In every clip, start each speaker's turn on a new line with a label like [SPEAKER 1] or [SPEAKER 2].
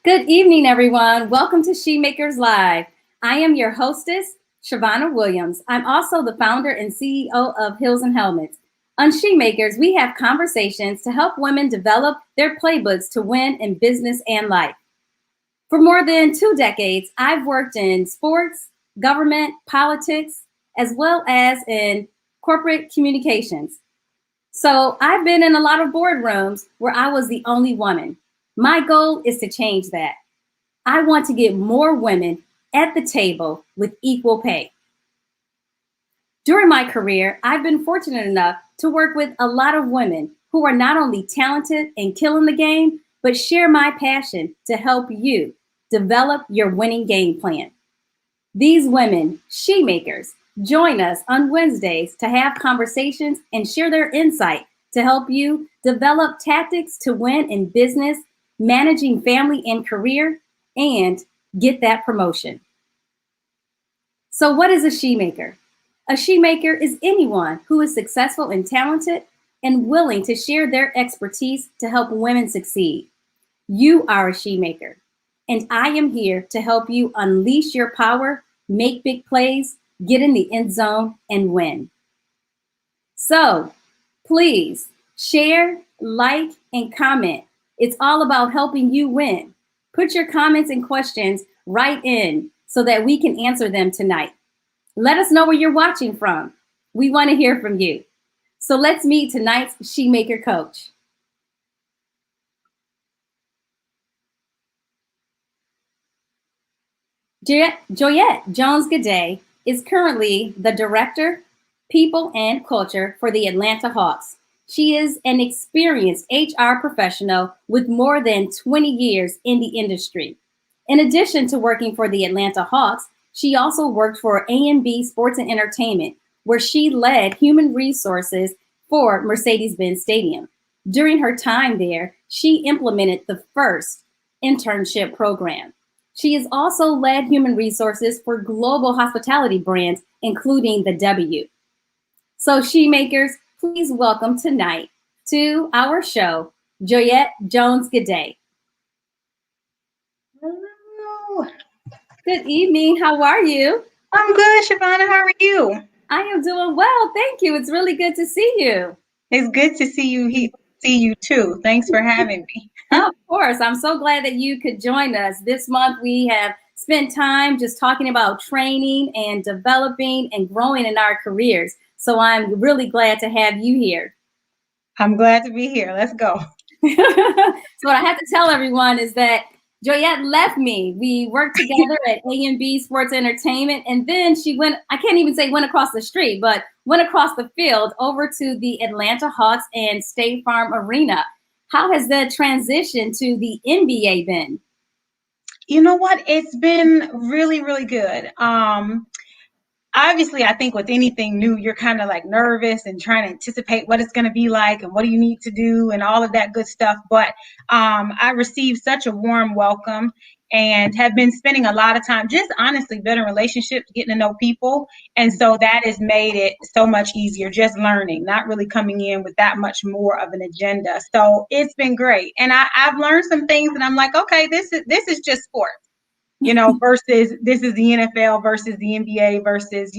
[SPEAKER 1] Good evening, everyone. Welcome to SHEMAKERS Live. I am your hostess, Shavonna Williams. I'm also the founder and CEO of Hills and Helmets. On SHEMAKERS, we have conversations to help women develop their playbooks to win in business and life. For more than 2 decades, I've worked in sports, government, politics, as well as in corporate communications. So I've been in a lot of boardrooms where I was the only woman. My goal is to change that. I want to get more women at the table with equal pay. During my career, I've been fortunate enough to work with a lot of women who are not only talented and killing the game, but share my passion to help you develop your winning game plan. These women, SHEMAKERS, join us on Wednesdays to have conversations and share their insight to help you develop tactics to win in business, managing family and career, and get that promotion. So what is a SHEMAKER? A SHEMAKER is anyone who is successful and talented and willing to share their expertise to help women succeed. You are a SHEMAKER, and I am here to help you unleash your power, make big plays, get in the end zone, and win. So please share, like, and comment. It's all about helping you win. Put your comments and questions right in so that we can answer them tonight. Let us know where you're watching from. We want to hear from you. So let's meet tonight's SHEMAKER coach. Joyette Jones-Geday is currently the Director, People and Culture for the Atlanta Hawks. She is an experienced HR professional with more than 20 years in the industry. In addition to working for the Atlanta Hawks, she also worked for AMB Sports and Entertainment, where she led human resources for Mercedes Benz Stadium. During her time there, she implemented the first internship program. She has also led human resources for global hospitality brands, including the W. So SHEMAKERS, please welcome tonight to our show, Joyette Jones-Geday.
[SPEAKER 2] Hello.
[SPEAKER 1] Good evening. How are you?
[SPEAKER 2] I'm good, Shavonna. How are you?
[SPEAKER 1] I am doing well. Thank you. It's really good to see you.
[SPEAKER 2] It's good to see you. See you too. Thanks for having me.
[SPEAKER 1] Of course. I'm so glad that you could join us. This month, we have spent time just talking about training and developing and growing in our careers. So I'm really glad to have you here.
[SPEAKER 2] I'm glad to be here. Let's go.
[SPEAKER 1] So what I have to tell everyone is that Joyette left me. We worked together at AMB Sports Entertainment, and then she went, I can't even say went across the street, but went across the field over to the Atlanta Hawks and State Farm Arena. How has the transition to the NBA been?
[SPEAKER 2] You know what? It's been really, really good. Obviously, I think with anything new, you're kind of like nervous and trying to anticipate what it's going to be like and what do you need to do and all of that good stuff. But I received such a warm welcome and have been spending a lot of time just honestly building relationships, getting to know people. And so that has made it so much easier, just learning, not really coming in with that much more of an agenda. So it's been great. And I've learned some things and I'm like, okay, this is just sports. Versus this is the NFL versus the NBA versus,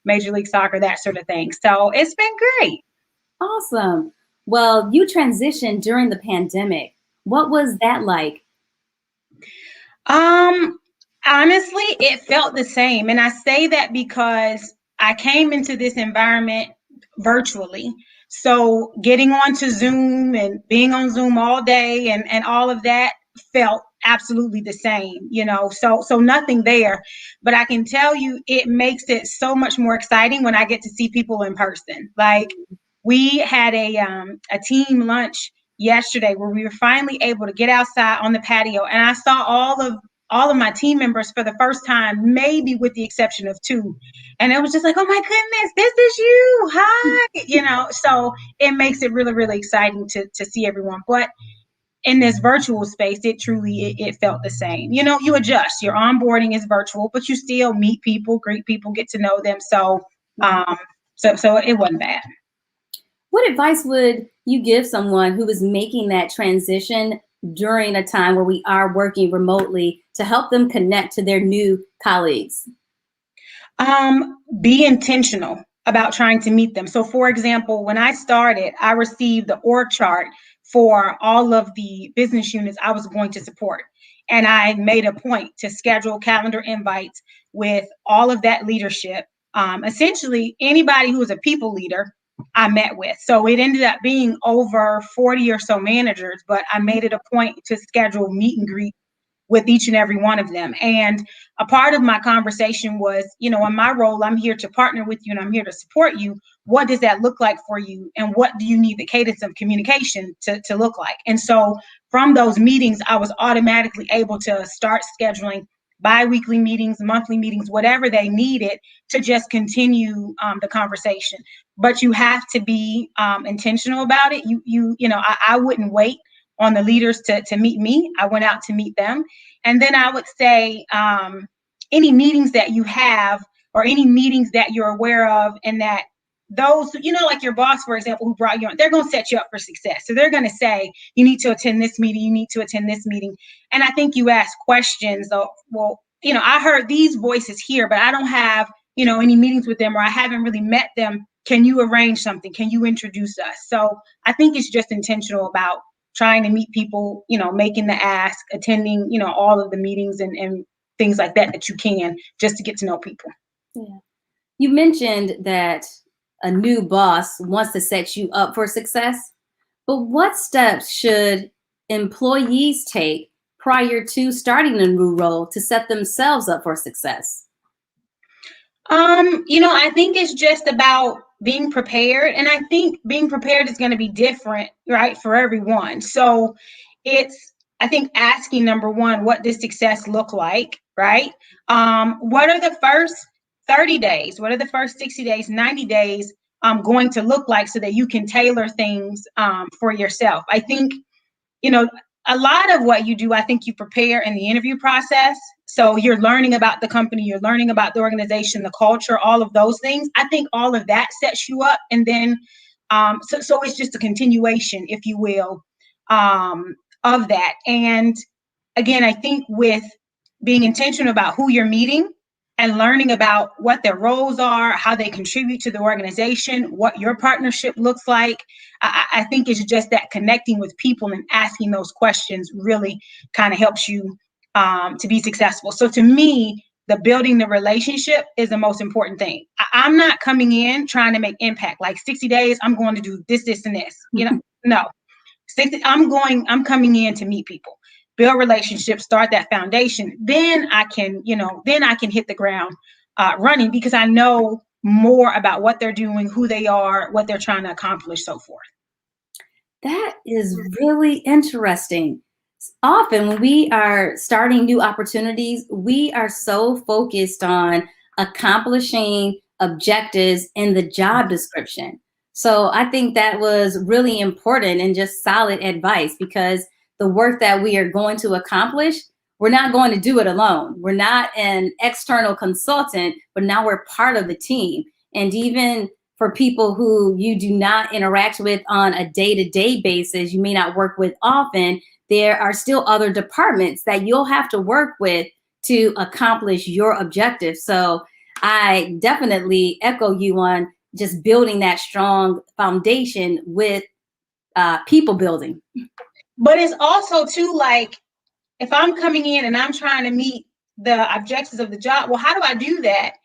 [SPEAKER 2] Major League Soccer, that sort of thing. So it's been great.
[SPEAKER 1] Awesome. Well, you transitioned during the pandemic. What was that like?
[SPEAKER 2] Honestly, it felt the same. And I say that because I came into this environment virtually. So getting onto Zoom and being on Zoom all day and all of that felt absolutely the same, so nothing there. But I can tell you it makes it so much more exciting when I get to see people in person. Like we had a team lunch yesterday where we were finally able to get outside on the patio, and I saw all of my team members for the first time, maybe with the exception of 2. And it was just like, oh my goodness, this is you. Hi. So it makes it really, really exciting to see everyone. But in this virtual space, it felt the same. You adjust. Your onboarding is virtual, but you still meet people, greet people, get to know them. So it wasn't bad.
[SPEAKER 1] What advice would you give someone who is making that transition during a time where we are working remotely to help them connect to their new colleagues?
[SPEAKER 2] Be intentional about trying to meet them. So for example, when I started, I received the org chart for all of the business units I was going to support. And I made a point to schedule calendar invites with all of that leadership. Essentially, anybody who was a people leader, I met with. So it ended up being over 40 or so managers, but I made it a point to schedule meet and greet with each and every one of them. And a part of my conversation was, in my role, I'm here to partner with you and I'm here to support you. What does that look like for you? And what do you need the cadence of communication to look like? And so from those meetings, I was automatically able to start scheduling bi-weekly meetings, monthly meetings, whatever they needed to just continue the conversation. But you have to be intentional about it. I wouldn't wait on the leaders to meet me. I went out to meet them. And then I would say any meetings that you have or any meetings that you're aware of, and that those, like your boss, for example, who brought you on, they're going to set you up for success. So they're going to say, you need to attend this meeting, you need to attend this meeting. And I think you ask questions of, well, I heard these voices here, but I don't have, any meetings with them, or I haven't really met them. Can you arrange something? Can you introduce us? So I think it's just intentional about trying to meet people, making the ask, attending, all of the meetings and things like that you can, just to get to know people.
[SPEAKER 1] Yeah. You mentioned that a new boss wants to set you up for success, but what steps should employees take prior to starting a new role to set themselves up for success?
[SPEAKER 2] I think it's just about being prepared. And I think being prepared is going to be different, right, for everyone. So I think asking, number one, what does success look like, right? What are the first 30 days? What are the first 60 days, 90 days going to look like, so that you can tailor things for yourself? I think, a lot of what you do, I think you prepare in the interview process. So you're learning about the company, you're learning about the organization, the culture, all of those things. I think all of that sets you up. And then, so it's just a continuation, if you will, of that. And again, I think with being intentional about who you're meeting and learning about what their roles are, how they contribute to the organization, what your partnership looks like, I think it's just that connecting with people and asking those questions really kind of helps you to be successful. So to me, the building the relationship is the most important thing. I'm not coming in trying to make impact. Like 60 days, I'm going to do this, this, and this. No. I'm coming in to meet people, build relationships, start that foundation. Then I can hit the ground running, because I know more about what they're doing, who they are, what they're trying to accomplish, so forth.
[SPEAKER 1] That is really interesting. Often when we are starting new opportunities, we are so focused on accomplishing objectives in the job description. So I think that was really important and just solid advice, because the work that we are going to accomplish, we're not going to do it alone. We're not an external consultant, but now we're part of the team. And even for people who you do not interact with on a day-to-day basis, you may not work with often, there are still other departments that you'll have to work with to accomplish your objectives. So I definitely echo you on just building that strong foundation with people building.
[SPEAKER 2] But it's also too, like, if I'm coming in and I'm trying to meet the objectives of the job, well, how do I do that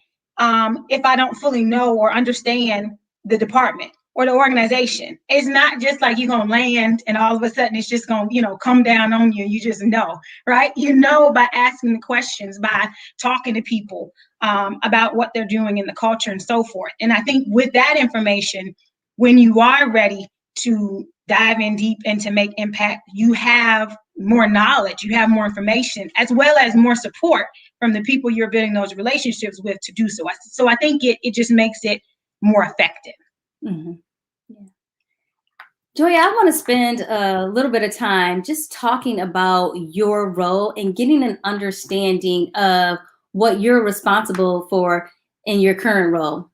[SPEAKER 2] if I don't fully know or understand the department or the organization? It's not just like you're going to land and all of a sudden it's just going to, come down on you. You just know, right? By asking the questions, by talking to people about what they're doing in the culture and so forth. And I think with that information, when you are ready to dive in deep and to make impact, you have more knowledge, you have more information, as well as more support from the people you're building those relationships with to do so. So I think it just makes it more effective.
[SPEAKER 1] Mm-hmm. Yeah. Joy, I want to spend a little bit of time just talking about your role and getting an understanding of what you're responsible for in your current role.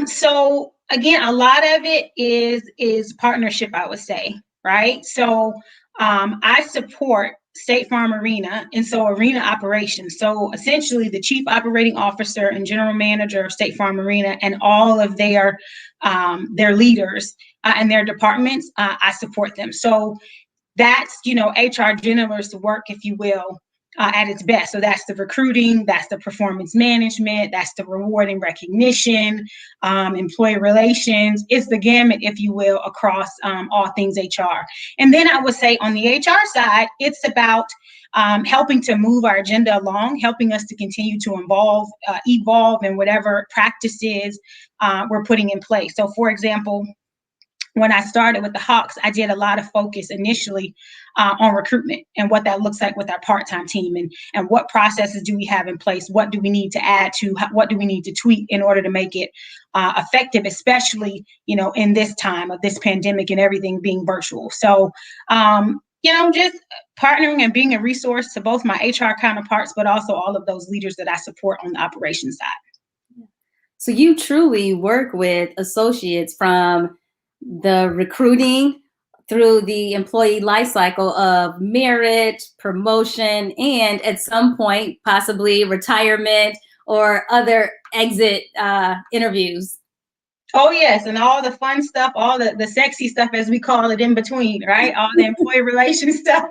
[SPEAKER 2] So again, a lot of it is partnership, I would say, right? So I support State Farm Arena, and so arena operations. So essentially, the chief operating officer and general manager of State Farm Arena and all of their leaders and their departments, I support them. So that's, HR generalist work, if you will, at its best. So that's the recruiting, that's the performance management, that's the reward and recognition, employee relations. It's the gamut, if you will, across all things HR. And then I would say on the HR side, it's about helping to move our agenda along, helping us to continue to evolve in whatever practices we're putting in place. So for example, when I started with the Hawks, I did a lot of focus initially on recruitment and what that looks like with our part-time team, and what processes do we have in place? What do we need to add to? What do we need to tweak in order to make it effective, especially, in this time of this pandemic and everything being virtual. So, just partnering and being a resource to both my HR counterparts, but also all of those leaders that I support on the operations side.
[SPEAKER 1] So you truly work with associates from the recruiting through the employee life cycle of merit, promotion, and at some point, possibly retirement or other exit interviews.
[SPEAKER 2] Oh, yes. And all the fun stuff, all the sexy stuff, as we call it, in between, right? All the employee relations stuff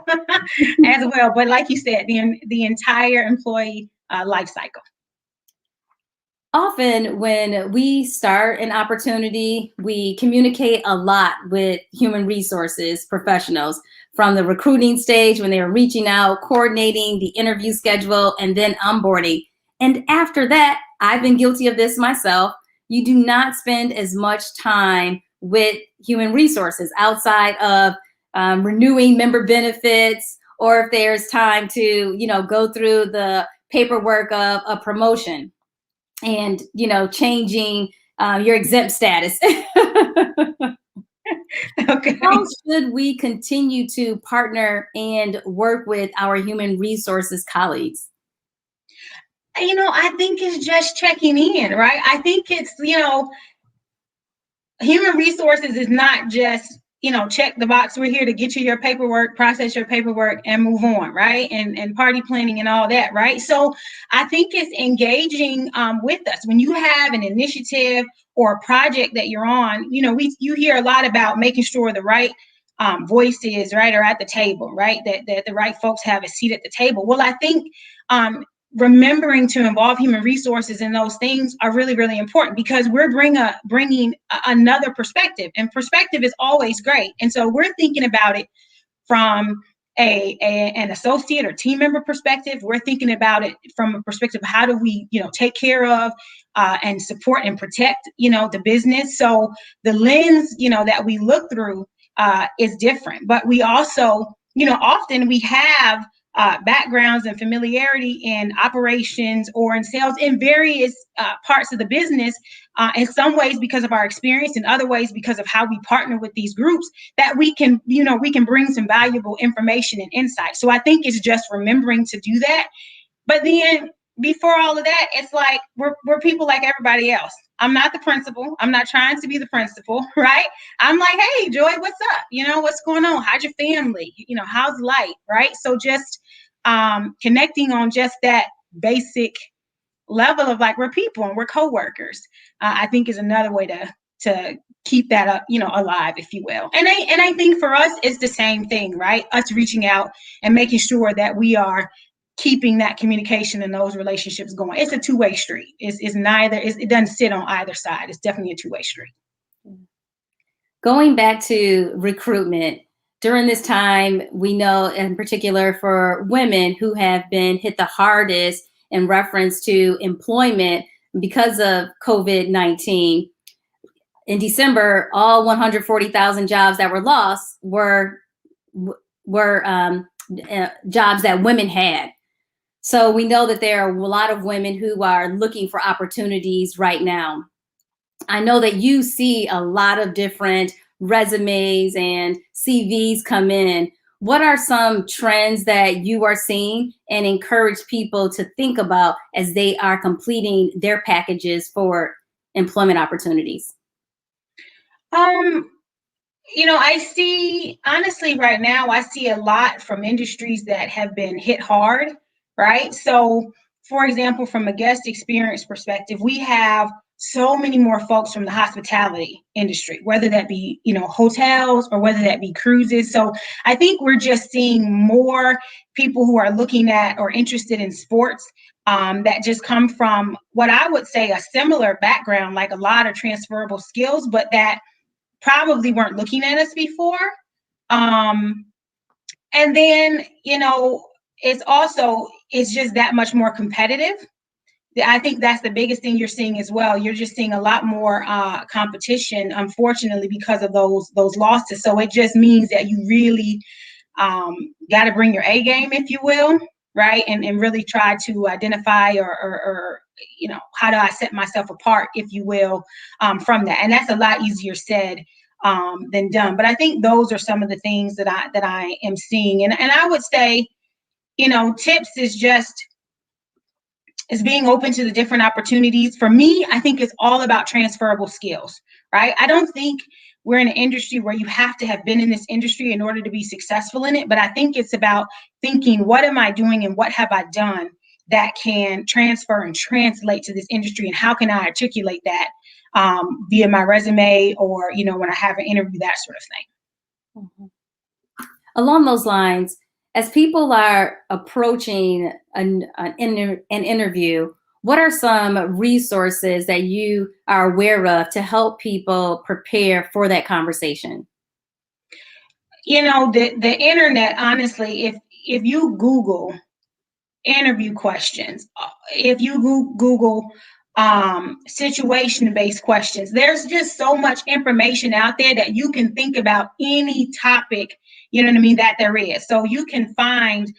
[SPEAKER 2] as well. But like you said, the entire employee life cycle.
[SPEAKER 1] Often when we start an opportunity, we communicate a lot with human resources professionals from the recruiting stage when they're reaching out, coordinating the interview schedule, and then onboarding. And after that, I've been guilty of this myself. You do not spend as much time with human resources outside of renewing member benefits, or if there's time to, go through the paperwork of a promotion and, changing your exempt status.
[SPEAKER 2] Okay.
[SPEAKER 1] How should we continue to partner and work with our human resources colleagues?
[SPEAKER 2] I think it's just checking in, right? I think it's, human resources is not just, check the box. We're here to get you your paperwork, process your paperwork, and move on, right? And party planning and all that, right? So I think it's engaging with us. When you have an initiative or a project that you're on, you hear a lot about making sure the right voices, right, are at the table, right? That the right folks have a seat at the table. Well, I think remembering to involve human resources in those things are really, really important, because we're bringing another perspective, and perspective is always great. And so we're thinking about it from an associate or team member perspective. We're thinking about it from a perspective of how do we, take care of and support and protect, the business. So the lens, that we look through is different, but we also, often we have backgrounds and familiarity in operations or in sales in various parts of the business, in some ways because of our experience, in other ways because of how we partner with these groups, that we can bring some valuable information and insight. So I think it's just remembering to do that. But then before all of that, it's like we're people like everybody else. I'm not the principal. I'm not trying to be the principal, right? I'm like, hey, Joy, what's up? What's going on? How's your family? How's life, right? So just connecting on just that basic level of like, we're people and we're coworkers, I think is another way to keep that up, alive, if you will. And I think for us, it's the same thing, right? Us reaching out and making sure that we are keeping that communication and those relationships going. It's a two-way street. It doesn't sit on either side. It's definitely a two-way street.
[SPEAKER 1] Going back to recruitment, during this time, we know in particular for women who have been hit the hardest in reference to employment because of COVID-19. In December, all 140,000 jobs that were lost were jobs that women had. So we know that there are a lot of women who are looking for opportunities right now. I know that you see a lot of different resumes and CVs come in. What are some trends that you are seeing and encourage people to think about as they are completing their packages for employment opportunities?
[SPEAKER 2] I see, honestly, right now, I see a lot from industries that have been hit hard, right? So, for example, from a guest experience perspective, we have so many more folks from the hospitality industry, whether that be, hotels or whether that be cruises. So I think we're just seeing more people who are looking at or interested in sports that just come from what I would say a similar background, like a lot of transferable skills, but that probably weren't looking at us before. Um, and then, it's just that much more competitive. I think that's the biggest thing you're seeing as well. You're just seeing a lot more competition, unfortunately, because of those losses. So it just means that you really got to bring your A game, if you will, right? And really try to identify or how do I set myself apart, if you will, from that. And that's a lot easier said than done. But I think those are some of the things that I am seeing. And I would say, tips is being open to the different opportunities. For me, I think it's all about transferable skills, right? I don't think we're in an industry where you have to have been in this industry in order to be successful in it. But I think it's about thinking, what am I doing and what have I done that can transfer and translate to this industry? And how can I articulate that via my resume or, when I have an interview, that sort of thing.
[SPEAKER 1] Mm-hmm. Along those lines, as people are approaching an interview, what are some resources that you are aware of to help people prepare for that conversation?
[SPEAKER 2] The internet, honestly, if you Google interview questions, if you Google situation-based questions, there's just so much information out there that you can think about any topic, that there is. So you can find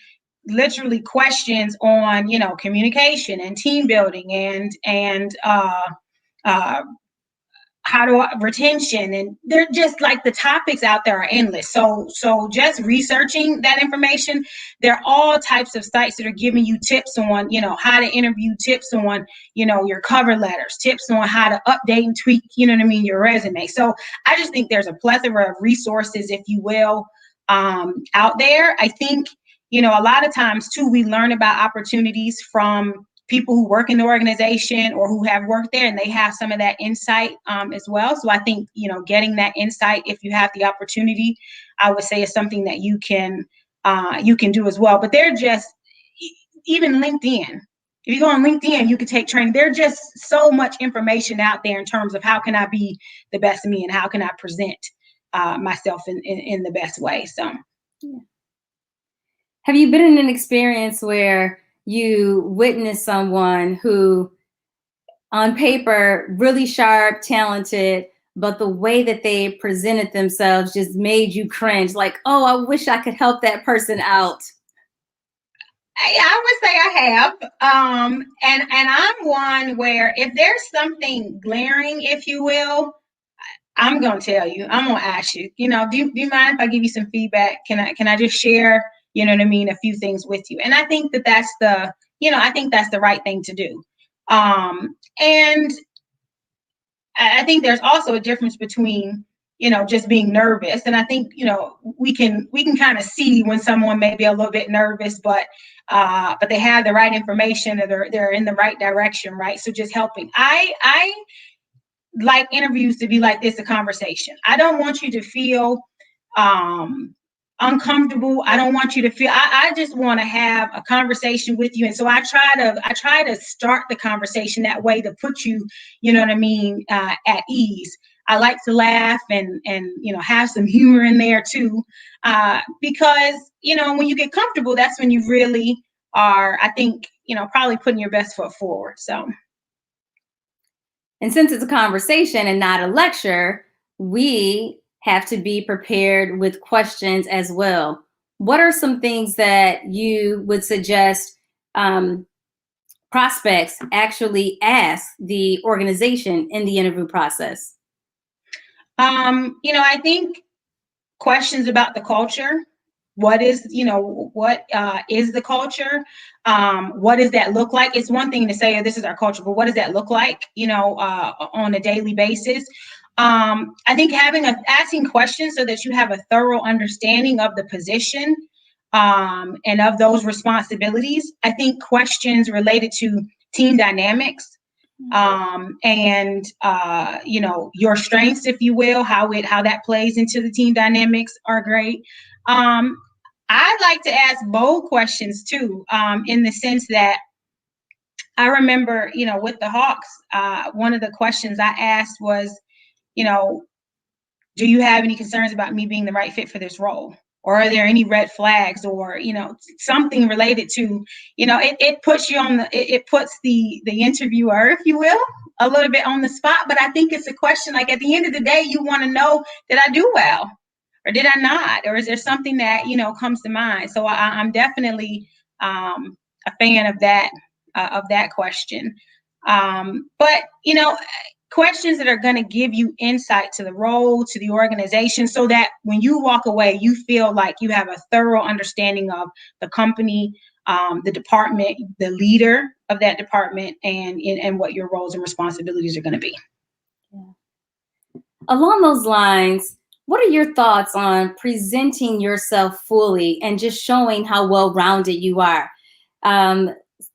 [SPEAKER 2] literally questions on, communication and team building and retention, and they're just like the topics out there are endless. So just researching that information, there are all types of sites that are giving you tips on, how to interview, tips on, your cover letters, tips on how to update and tweak, your resume. So I just think there's a plethora of resources, if you will, out there. I think, a lot of times too, we learn about opportunities from people who work in the organization or who have worked there, and they have some of that insight as well. So I think, getting that insight, if you have the opportunity, I would say is something that you can do as well. But they're just, even LinkedIn. If you go on LinkedIn, you can take training. There's just so much information out there in terms of how can I be the best of me and how can I present myself in the best way. So,
[SPEAKER 1] yeah. Have you been in an experience where you witness someone who on paper, really sharp, talented, but the way that they presented themselves just made you cringe? Like, oh, I wish I could help that person out.
[SPEAKER 2] I would say I have. And I'm one where if there's something glaring, if you will, I'm going to tell you, I'm going to ask you, do you mind if I give you some feedback? Can I just share, a few things with you? And I think that's the right thing to do. And I think there's also a difference between, just being nervous. And I think, we can kind of see when someone may be a little bit nervous, but they have the right information, or they're in the right direction, right? So just helping. I like interviews to be like this, a conversation. I don't want you to feel uncomfortable. I don't want you to feel, I just want to have a conversation with you. And so I try to start the conversation that way to put you, at ease. I like to laugh and have some humor in there too. Because, when you get comfortable, that's when you really are, I think, probably putting your best foot forward. So.
[SPEAKER 1] And since it's a conversation and not a lecture, we have to be prepared with questions as well. What are some things that you would suggest prospects actually ask the organization in the interview process?
[SPEAKER 2] I think questions about the culture. What is the culture? What does that look like? It's one thing to say, oh, this is our culture, but what does that look like, on a daily basis? I think asking questions so that you have a thorough understanding of the position and of those responsibilities. I think questions related to team dynamics and your strengths, if you will, how that plays into the team dynamics are great. I'd like to ask bold questions too, in the sense that I remember, with the Hawks, one of the questions I asked was, do you have any concerns about me being the right fit for this role? Or are there any red flags, or, something related to, it puts you on it puts the interviewer, if you will, a little bit on the spot. But I think it's a question, like, at the end of the day, you want to know, did I do well? Or did I not? Or is there something that, comes to mind? So I'm definitely a fan of that question. But, questions that are going to give you insight to the role, to the organization, so that when you walk away, you feel like you have a thorough understanding of the company, the department, the leader of that department, and what your roles and responsibilities are going to be.
[SPEAKER 1] Yeah. Along those lines, what are your thoughts on presenting yourself fully and just showing how well-rounded you are?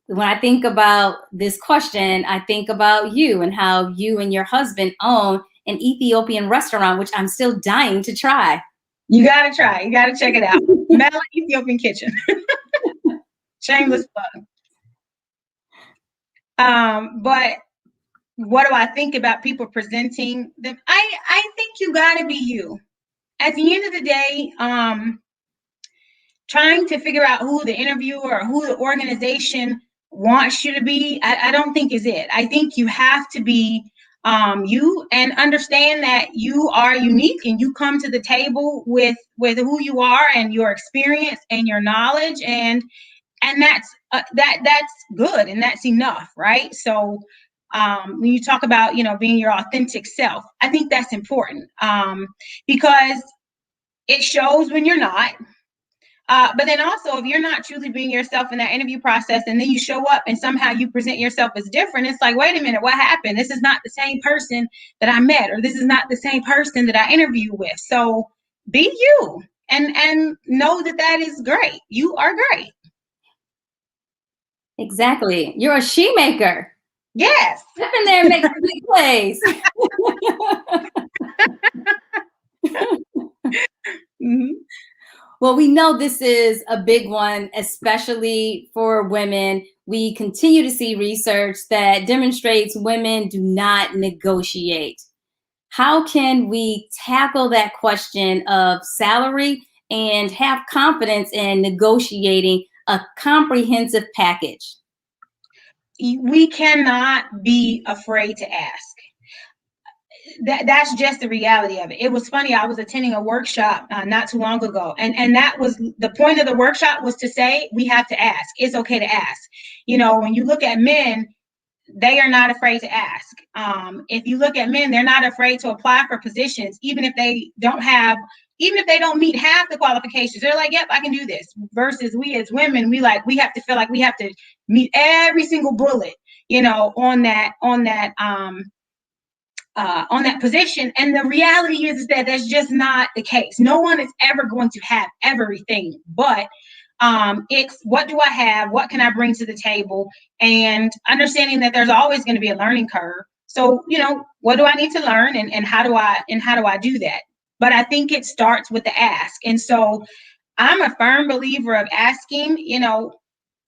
[SPEAKER 1] When I think about this question, I think about you and how you and your husband own an Ethiopian restaurant, which I'm still dying to try.
[SPEAKER 2] You got to try. You got to check it out. Melon Ethiopian Kitchen. Shameless plug. But what do I think about people presenting them? I think you got to be you. At the end of the day, trying to figure out who the interviewer or who the organization wants you to be, I don't think is it. I think you have to be you, and understand that you are unique and you come to the table with who you are and your experience and your knowledge, and that's good, and that's enough, right? So when you talk about being your authentic self, I think that's important, because it shows when you're not. But then also, if you're not truly being yourself in that interview process, and then you show up and somehow you present yourself as different, it's like, wait a minute, what happened? This is not the same person that I met, or this is not the same person that I interviewed with. So be you, and know that is great. You are great.
[SPEAKER 1] Exactly. You're a she-maker.
[SPEAKER 2] Yes.
[SPEAKER 1] Step in there and make some big plays.
[SPEAKER 2] Mm-hmm.
[SPEAKER 1] Well, we know this is a big one, especially for women. We continue to see research that demonstrates women do not negotiate. How can we tackle that question of salary and have confidence in negotiating a comprehensive package?
[SPEAKER 2] We cannot be afraid to ask. That's just the reality of it. It was funny. I was attending a workshop not too long ago, and that was the point of the workshop, was to say we have to ask. It's okay to ask. When you look at men, they are not afraid to ask. If you look at men, they're not afraid to apply for positions, even if they don't meet half the qualifications. They're like, yep, I can do this. Versus we as women, we have to feel like we have to meet every single bullet, on that position. And the reality is that that's just not the case. No one is ever going to have everything, but it's, what do I have? What can I bring to the table? And understanding that there's always going to be a learning curve. So, what do I need to learn, and how do I do that? But I think it starts with the ask. And so I'm a firm believer of asking,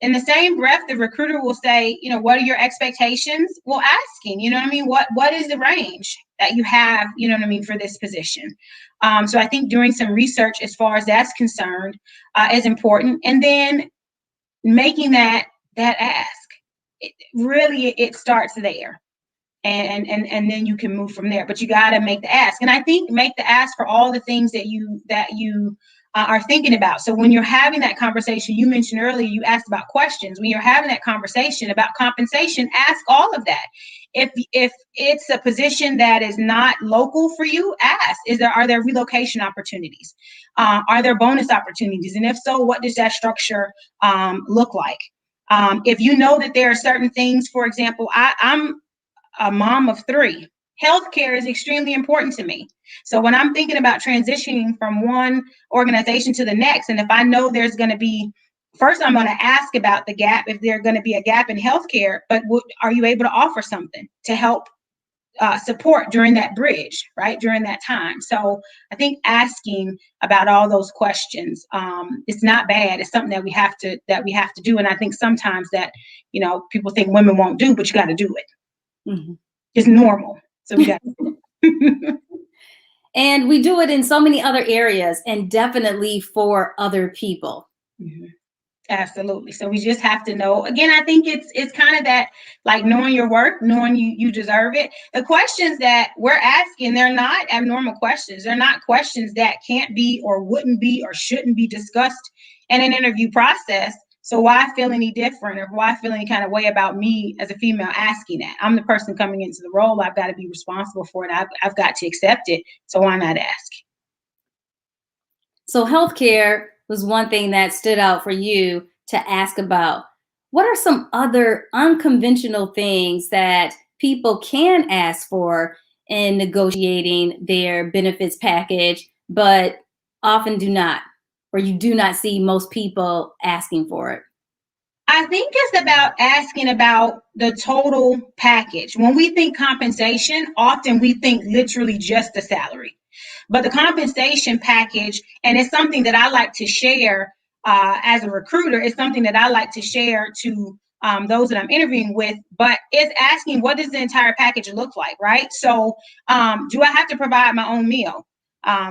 [SPEAKER 2] in the same breath, the recruiter will say, what are your expectations? Well, asking, what is the range that you have, for this position? So I think doing some research as far as that's concerned is important. And then making that ask, it starts there. And then you can move from there. But you got to make the ask. And I think make the ask for all the things that you are thinking about. So when you're having that conversation, you mentioned earlier, you asked about questions. When you're having that conversation about compensation, ask all of that. If it's a position that is not local for you, ask, are there relocation opportunities? Are there bonus opportunities? And if so, what does that structure look like? If you know that there are certain things, for example, I'm a mom of 3. healthcare is extremely important to me. So when I'm thinking about transitioning from one organization to the next, and if I know there's going to be, first I'm going to ask about the gap, if there's going to be a gap in healthcare, but are you able to offer something to help support during that bridge, right, during that time? So I think asking about all those questions, it's not bad. It's something that we have to do. And I think sometimes that, people think women won't do, but you got to do it. Mm-hmm. It's normal. So we got to.
[SPEAKER 1] And we do it in so many other areas, and definitely for other people.
[SPEAKER 2] Mm-hmm. Absolutely. So we just have to know. Again, I think it's kind of that, like, knowing your work, knowing you deserve it. The questions that we're asking, they're not abnormal questions. They're not questions that can't be or wouldn't be or shouldn't be discussed in an interview process. So why feel any different, or why feel any kind of way about me as a female asking that? I'm the person coming into the role. I've got to be responsible for it. I've got to accept it. So why not ask?
[SPEAKER 1] So healthcare was one thing that stood out for you to ask about. What are some other unconventional things that people can ask for in negotiating their benefits package, but often do not, or you do not see most people asking for it?
[SPEAKER 2] I think it's about asking about the total package. When we think compensation, often we think literally just the salary. But the compensation package, and it's something that I like to share as a recruiter, it's something that I like to share to those that I'm interviewing with, but it's asking, what does the entire package look like, right? So do I have to provide my own meal?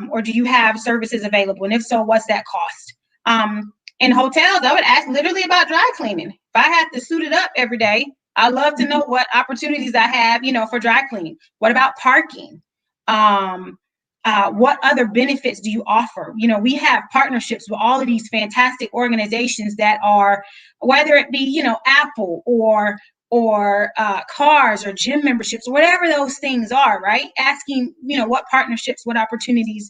[SPEAKER 2] Or do you have services available? And if so, what's that cost? In hotels, I would ask literally about dry cleaning. If I had to suit it up every day, I'd love to know what opportunities I have, for dry cleaning. What about parking? What other benefits do you offer? We have partnerships with all of these fantastic organizations that are, whether it be, Apple or cars or gym memberships, or whatever those things are, right? Asking, what partnerships, what opportunities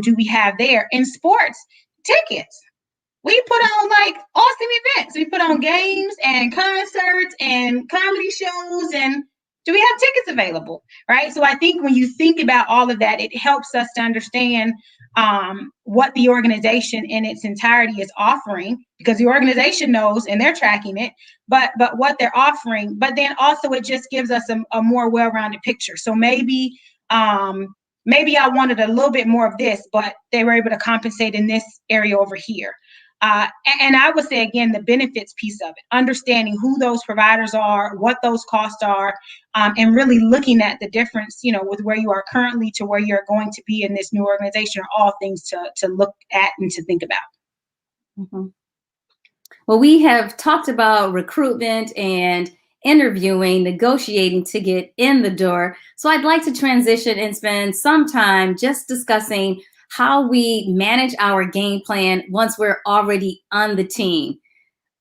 [SPEAKER 2] do we have there? In sports, tickets. We put on like awesome events. We put on games and concerts and comedy shows, and do we have tickets available, right? So I think when you think about all of that, it helps us to understand what the organization in its entirety is offering, because the organization knows and they're tracking it, but what they're offering. But then also it just gives us a more well-rounded picture. So maybe I wanted a little bit more of this, but they were able to compensate in this area over here. And I would say, again, the benefits piece of it, understanding who those providers are, what those costs are, and really looking at the difference, with where you are currently to where you're going to be in this new organization, are all things to look at and to think about.
[SPEAKER 1] Mm-hmm. Well, we have talked about recruitment and interviewing, negotiating to get in the door. So I'd like to transition and spend some time just discussing how we manage our game plan once we're already on the team.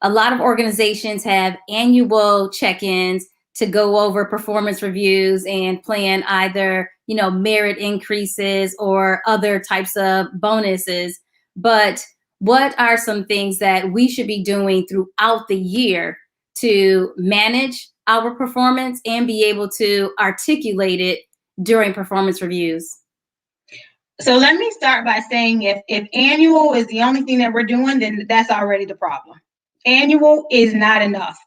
[SPEAKER 1] A lot of organizations have annual check-ins to go over performance reviews and plan either, merit increases or other types of bonuses. But what are some things that we should be doing throughout the year to manage our performance and be able to articulate it during performance reviews?
[SPEAKER 2] So let me start by saying, if annual is the only thing that we're doing, then that's already the problem. Annual is not enough.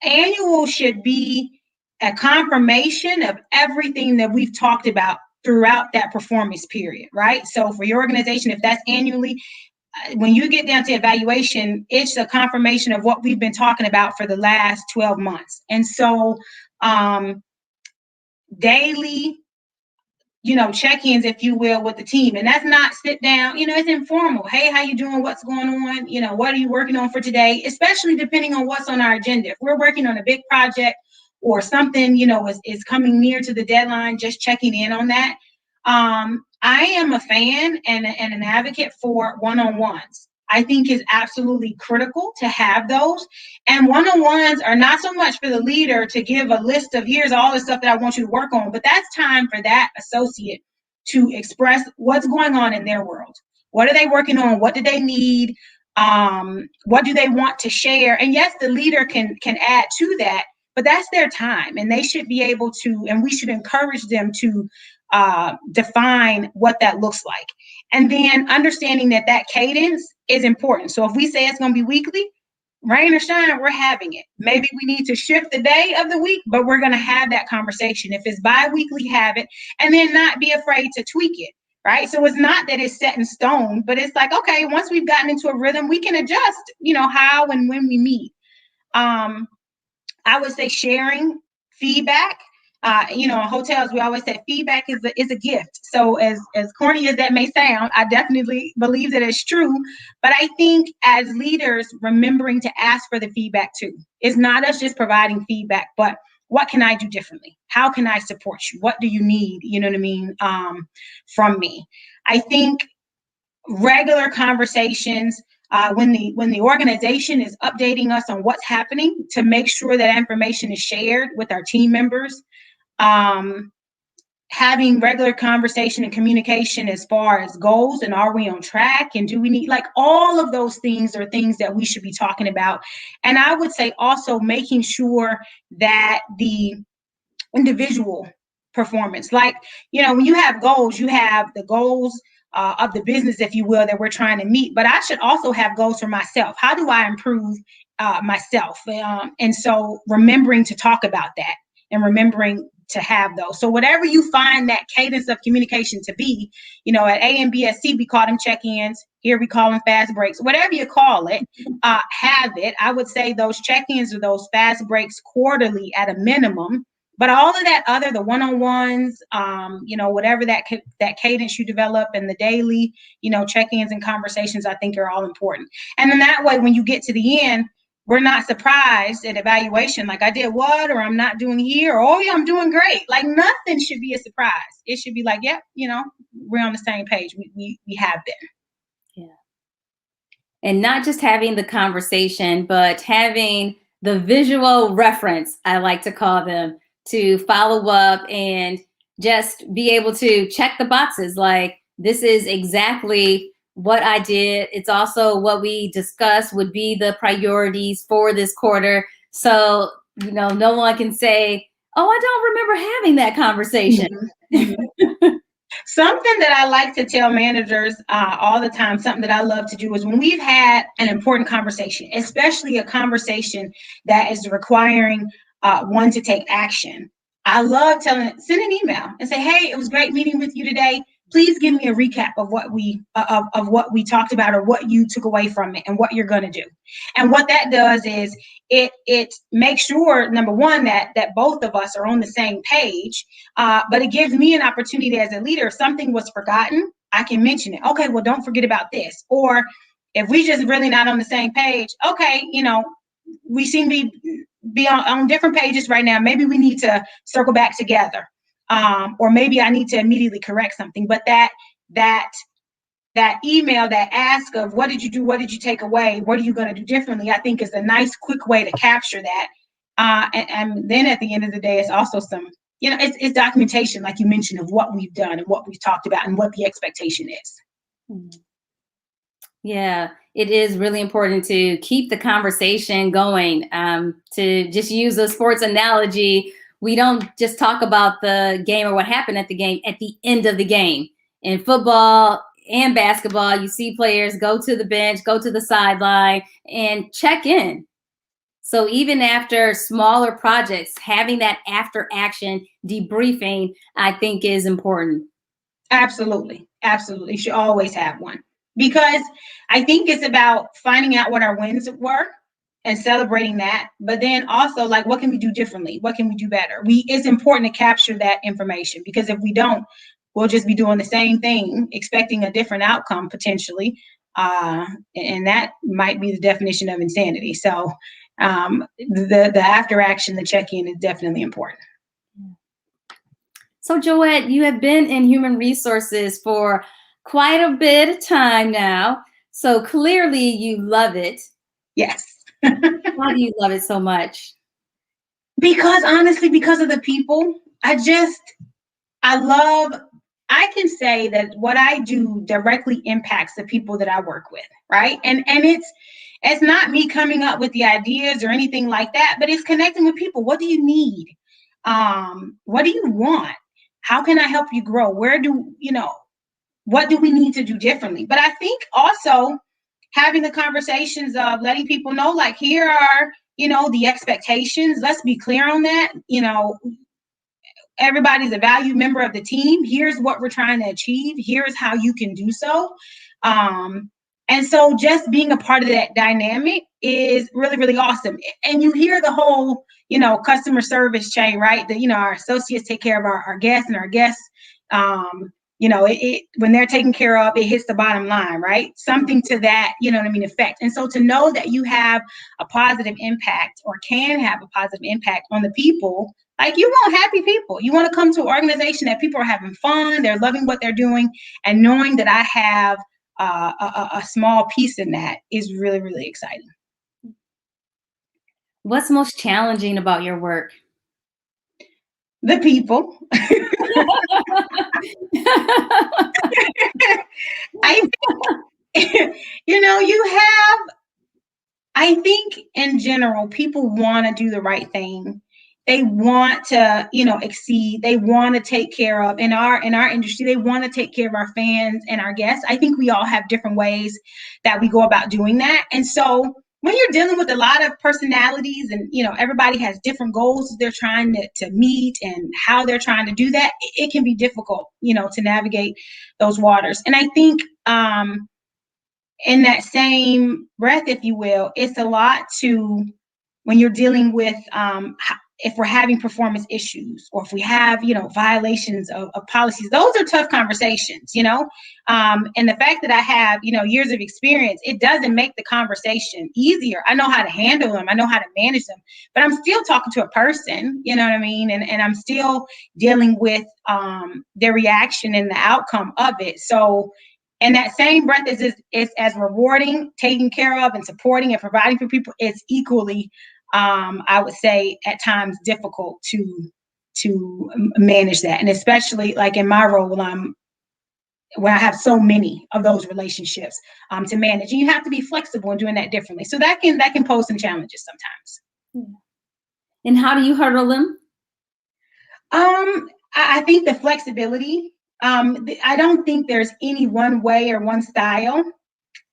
[SPEAKER 2] Annual should be a confirmation of everything that we've talked about throughout that performance period, right? So for your organization, if that's annually, when you get down to evaluation, it's a confirmation of what we've been talking about for the last 12 months. And so daily, check-ins, if you will, with the team. And that's not sit down, it's informal. Hey, how you doing? What's going on? What are you working on for today? Especially depending on what's on our agenda. If we're working on a big project or something, is coming near to the deadline, just checking in on that. I am a fan and an advocate for one-on-ones. I think is absolutely critical to have those. And one-on-ones are not so much for the leader to give a list of, here's all the stuff that I want you to work on, but that's time for that associate to express what's going on in their world. What are they working on? What do they need? What do they want to share? And yes, the leader can add to that, but that's their time, and they should be able to, and we should encourage them to define what that looks like. And then understanding that that cadence is important. So if we say it's going to be weekly, rain or shine, we're having it. Maybe we need to shift the day of the week, but we're going to have that conversation. If it's bi-weekly, have it, and then not be afraid to tweak it, right? So it's not that it's set in stone, but it's like, okay, once we've gotten into a rhythm, we can adjust, how and when we meet. I would say sharing feedback. In hotels, we always say feedback is a gift. So as corny as that may sound, I definitely believe that it's true. But I think as leaders, remembering to ask for the feedback too. It's not us just providing feedback, but what can I do differently? How can I support you? What do you need? You know what I mean? From me. I think regular conversations, when the organization is updating us on what's happening, to make sure that information is shared with our team members. Having regular conversation and communication as far as goals, and are we on track, and do we need, like, all of those things are things that we should be talking about. And I would say also making sure that the individual performance, like, when you have goals, you have the goals of the business, if you will, that we're trying to meet, but I should also have goals for myself. How do I improve myself? And so remembering to talk about that and remembering to have those. So whatever you find that cadence of communication to be, at AMBSC, we call them check-ins. Here we call them fast breaks. Whatever you call it, have it. I would say those check-ins or those fast breaks quarterly at a minimum. But all of that other, the one-on-ones, whatever that cadence you develop, and the daily, check-ins and conversations, I think are all important. And then that way, when you get to the end, we're not surprised at evaluation, like, I did what, or I'm not doing here, or, oh yeah, I'm doing great. Like, nothing should be a surprise. It should be like, yep, we're on the same page. We have been.
[SPEAKER 1] Yeah. And not just having the conversation, but having the visual reference, I like to call them, to follow up and just be able to check the boxes. Like, this is exactly what I did. It's also what we discussed would be the priorities for this quarter. So, no one can say, oh, I don't remember having that conversation.
[SPEAKER 2] Mm-hmm. Something that I like to tell managers all the time, something that I love to do, is when we've had an important conversation, especially a conversation that is requiring one to take action, I love send an email and say, hey, it was great meeting with you today. Please give me a recap of what we talked about, or what you took away from it, and what you're going to do. And what that does is it makes sure, number one, that both of us are on the same page. But it gives me an opportunity as a leader. If something was forgotten, I can mention it. Okay, well, don't forget about this. Or if we just really not on the same page, okay, we seem to be on different pages right now. Maybe we need to circle back together. Or maybe I need to immediately correct something. But that email, that ask of what did you do, what did you take away, what are you going to do differently, I think is a nice, quick way to capture that. And then at the end of the day, it's also some, it's documentation, like you mentioned, of what we've done and what we've talked about and what the expectation is.
[SPEAKER 1] Yeah, it is really important to keep the conversation going. To just use a sports analogy, we don't just talk about the game or what happened at the game at the end of the game. In football and basketball, you see players go to the bench, go to the sideline, and check in. So even after smaller projects, having that after action debriefing, I think, is important.
[SPEAKER 2] Absolutely. Absolutely. You should always have one, because I think it's about finding out what our wins were and celebrating that. But then also, like, what can we do differently? What can we do better? It's important to capture that information, because if we don't, we'll just be doing the same thing, expecting a different outcome potentially. And that might be the definition of insanity. So the after action, the check-in, is definitely important.
[SPEAKER 1] So Joyette, you have been in human resources for quite a bit of time now. So clearly you love it.
[SPEAKER 2] Yes.
[SPEAKER 1] Why do you love it so much?
[SPEAKER 2] Because honestly, because of the people. I can say that what I do directly impacts the people that I work with, right? And It's not me coming up with the ideas or anything like that, but it's connecting with people. What do you need? What do you want? How can I help you grow? What do we need to do differently? But I think also having the conversations of letting people know, like, here are, the expectations. Let's be clear on that. Everybody's a valued member of the team. Here's what we're trying to achieve. Here's how you can do so. And so just being a part of that dynamic is really, really awesome. And you hear the whole, customer service chain, right? That, our associates take care of our guests, and our guests, when they're taken care of, it hits the bottom line, right? Something to that, effect. And so to know that you have a positive impact, or can have a positive impact on the people, like, you want happy people. You want to come to an organization that people are having fun, they're loving what they're doing, and knowing that I have a small piece in that is really, really exciting.
[SPEAKER 1] What's most challenging about your work?
[SPEAKER 2] The people. I think in general, people want to do the right thing. They want to, exceed. They want to take care of, in our industry, they want to take care of our fans and our guests. I think we all have different ways that we go about doing that. And so when you're dealing with a lot of personalities, and, everybody has different goals they're trying to meet, and how they're trying to do that, it can be difficult, to navigate those waters. And I think, in that same breath, if you will, it's a lot to, when you're dealing with, if we're having performance issues, or if we have, violations of policies, those are tough conversations, and the fact that I have, years of experience, it doesn't make the conversation easier. I know how to handle them. I know how to manage them, but I'm still talking to a person, you know what I mean? And I'm still dealing with their reaction and the outcome of it. So, and that same breath is as rewarding, taking care of and supporting and providing for people. It's equally, I would say, at times difficult to manage that. And especially like in my role, when I have so many of those relationships to manage, and you have to be flexible in doing that differently. So that can pose some challenges sometimes.
[SPEAKER 1] And how do you hurdle them?
[SPEAKER 2] I think the flexibility. I don't think there's any one way or one style.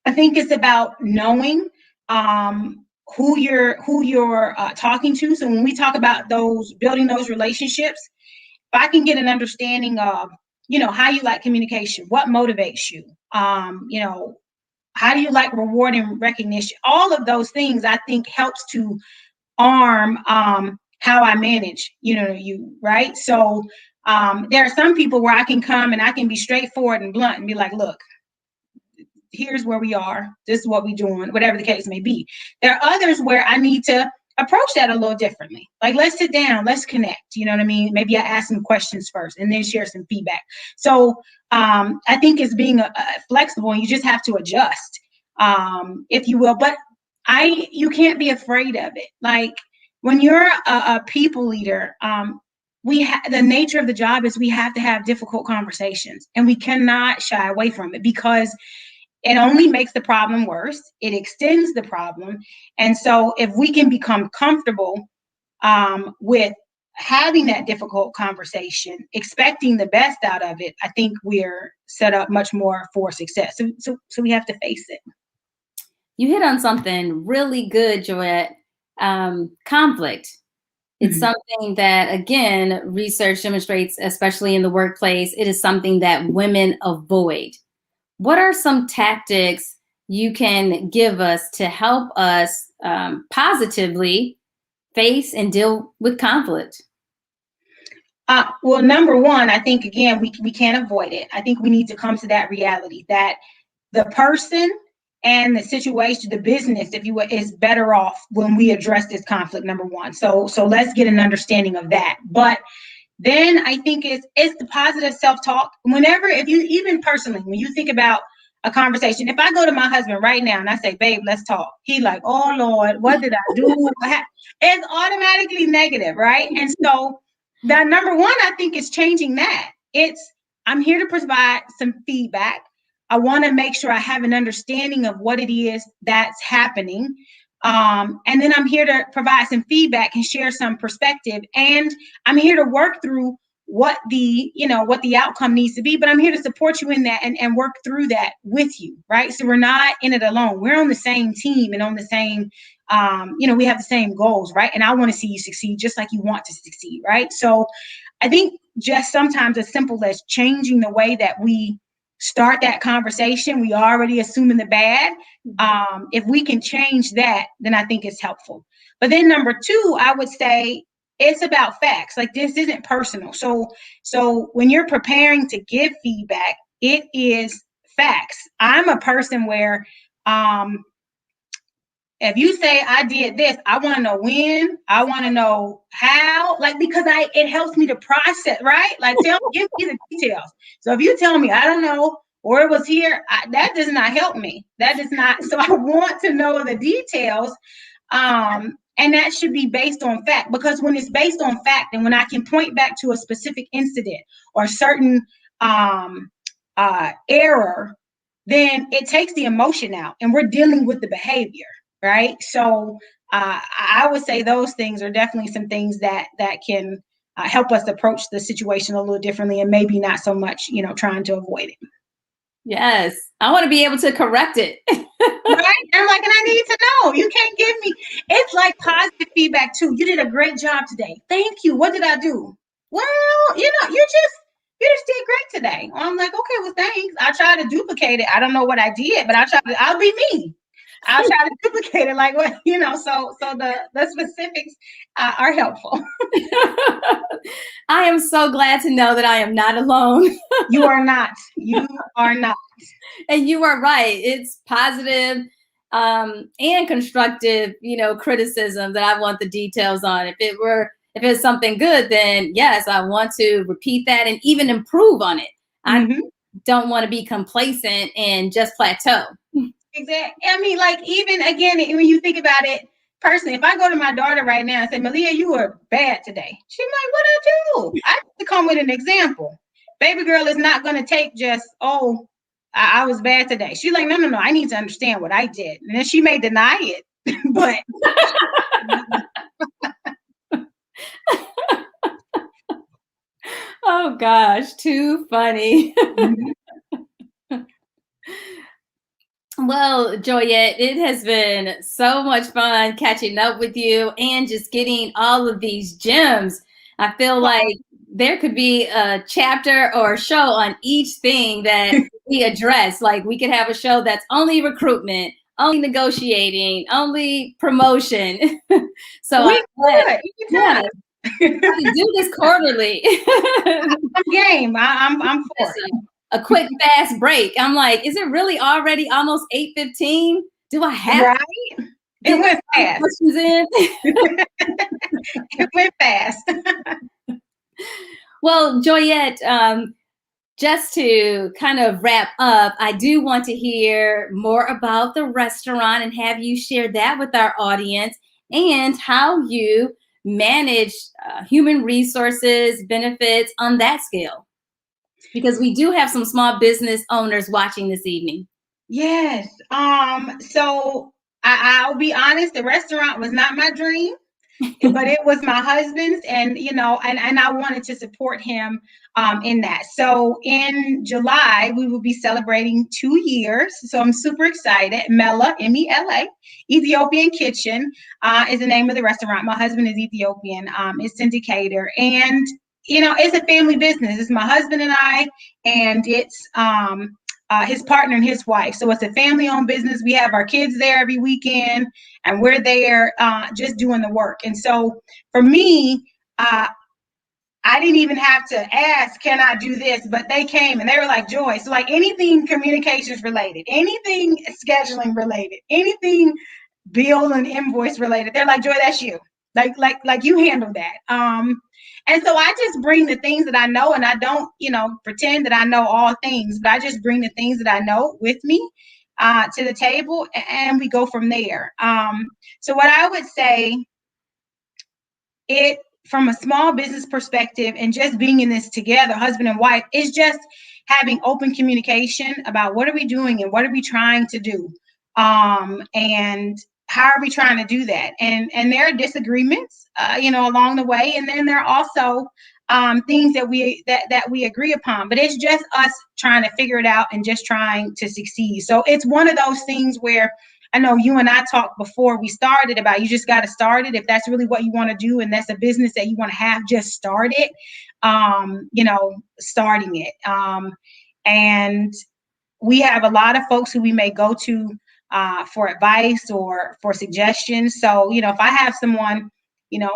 [SPEAKER 2] I think it's about knowing who you're talking to. So when we talk about building those relationships, if I can get an understanding of, how you like communication, what motivates you, how do you like reward and recognition? All of those things, I think, helps to arm how I manage, you, right? So there are some people where I can come and I can be straightforward and blunt and be like, look, here's where we are. This is what we're doing, whatever the case may be. There are others where I need to approach that a little differently. Like, let's sit down, let's connect. You know what I mean? Maybe I ask some questions first and then share some feedback. So I think it's being flexible, and you just have to adjust, if you will. But you can't be afraid of it. Like, when you're a people leader, the nature of the job is we have to have difficult conversations, and we cannot shy away from it, because it only makes the problem worse. It extends the problem. And so if we can become comfortable with having that difficult conversation, expecting the best out of it, I think we're set up much more for success. So we have to face it. You
[SPEAKER 1] hit on something really good, Joyette. Conflict. It's something that, again, research demonstrates, especially in the workplace, it is something that women avoid. What are some tactics you can give us to help us positively face and deal with conflict?
[SPEAKER 2] Well, number one, I think, again, we can't avoid it. I think we need to come to that reality that the person and the situation, the business, if you will, is better off when we address this conflict, number one. So let's get an understanding of that. But then I think it's the positive self-talk. Even personally, when you think about a conversation, if I go to my husband right now and I say, babe, let's talk, he like, oh Lord, what did I do? It's automatically negative, right? And so that number one, I think, is changing that. I'm here to provide some feedback. I want to make sure I have an understanding of what it is that's happening. And then I'm here to provide some feedback and share some perspective. And I'm here to work through what the outcome needs to be, but I'm here to support you in that and work through that with you, right? So we're not in it alone. We're on the same team and on the same, we have the same goals, right? And I want to see you succeed just like you want to succeed, right? So I think just sometimes as simple as changing the way that we start that conversation, we already assuming the bad. If we can change that, then I think it's helpful. But then number two, I would say it's about facts. Like, this isn't personal. So when you're preparing to give feedback, it is facts. I'm a person where if you say I did this, I want to know when, I want to know how, like, because it helps me to process, right? Like, give me the details. So if you tell me, I don't know, or it was here, that does not help me. That does not. So I want to know the details. And that should be based on fact, because when it's based on fact and when I can point back to a specific incident or certain error, then it takes the emotion out and we're dealing with the behavior, right? So I would say those things are definitely some things that can help us approach the situation a little differently and maybe not so much, trying to avoid it.
[SPEAKER 1] Yes, I want to be able to correct it.
[SPEAKER 2] Right? I'm like, and I need to know. You can't give me. It's like positive feedback too. You did a great job today. Thank you. What did I do? Well, you just did great today. I'm like, okay, well, thanks. I'll try to duplicate it. I don't know what I did, but I'll be me. I'll try to duplicate it. Like, what, so the specifics are helpful.
[SPEAKER 1] I am so glad to know that I am not alone.
[SPEAKER 2] You are not. You are not.
[SPEAKER 1] And you are right. It's positive and constructive, criticism that I want the details on. If it's something good, then yes, I want to repeat that and even improve on it. I don't want to be complacent and just plateau.
[SPEAKER 2] Exactly. I mean, like, even again, when you think about it personally, if I go to my daughter right now and say, Malia, you were bad today, she's like, what I do? I have to come with an example. Baby girl is not going to take just, oh, I was bad today. She's like, no, I need to understand what I did. And then she may deny it, but.
[SPEAKER 1] Oh, gosh, too funny. Well, Joyette, it has been so much fun catching up with you and just getting all of these gems. I feel like there could be a chapter or a show on each thing that we address. Like, we could have a show that's only recruitment, only negotiating, only promotion. So
[SPEAKER 2] we could.
[SPEAKER 1] Yeah, I can do this quarterly.
[SPEAKER 2] I'm game. I'm for it.
[SPEAKER 1] A quick, fast break. I'm like, is it really already almost 8:15? Do I have
[SPEAKER 2] right? It went fast.
[SPEAKER 1] Questions in?
[SPEAKER 2] It went fast.
[SPEAKER 1] Well, Joyette, just to kind of wrap up, I do want to hear more about the restaurant and have you share that with our audience and how you manage human resources, benefits on that scale. Because we do have some small business owners watching this evening.
[SPEAKER 2] Yes. So I'll be honest, the restaurant was not my dream, but it was my husband's, and I wanted to support him in that. So in July, we will be celebrating 2 years. So I'm super excited. Mela, MELA, Ethiopian Kitchen is the name of the restaurant. My husband is Ethiopian, it's syndicator, and it's a family business. It's my husband and I, and it's his partner and his wife. So it's a family-owned business. We have our kids there every weekend, and we're there just doing the work. And so for me, I didn't even have to ask, can I do this? But they came and they were like, Joy, so like anything communications related, anything scheduling related, anything bill and invoice related, they're like, Joy, that's you. Like you handle that. And so I just bring the things that I know, and I don't, pretend that I know all things, but I just bring the things that I know with me to the table, and we go from there. So what I would say, from a small business perspective and just being in this together, husband and wife, is just having open communication about what are we doing and what are we trying to do, and how are we trying to do that. And there are disagreements, along the way, and then there are also things that we agree upon. But it's just us trying to figure it out and just trying to succeed. So it's one of those things where I know you and I talked before we started about you just got to start it. If that's really what you want to do and that's a business that you want to have, just start it. Starting it. And we have a lot of folks who we may go to for advice or for suggestions. So, if I have someone,